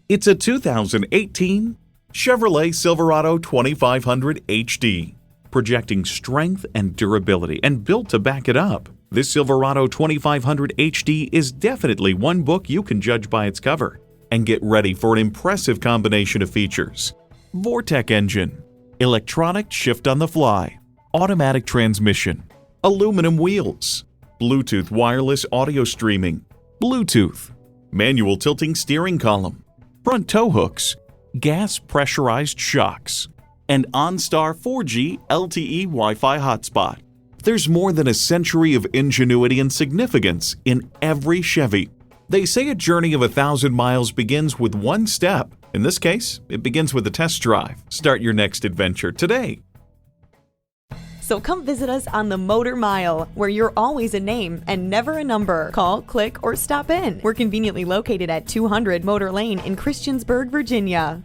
It's a 2018 Chevrolet Silverado 2500 HD, projecting strength and durability and built to back it up. This Silverado 2500 HD is definitely one book you can judge by its cover. And get ready for an impressive combination of features: Vortec engine, electronic shift on the fly, automatic transmission, aluminum wheels, Bluetooth wireless audio streaming, Bluetooth, manual tilting steering column, front tow hooks, gas pressurized shocks, and OnStar 4G LTE Wi-Fi hotspot. There's more than a century of ingenuity and significance in every Chevy. They say a journey of 1,000 miles begins with one step. In this case, it begins with a test drive. Start your next adventure today. So come visit us on the Motor Mile, where you're always a name and never a number. Call, click, or stop in. We're conveniently located at 200 Motor Lane in Christiansburg, Virginia.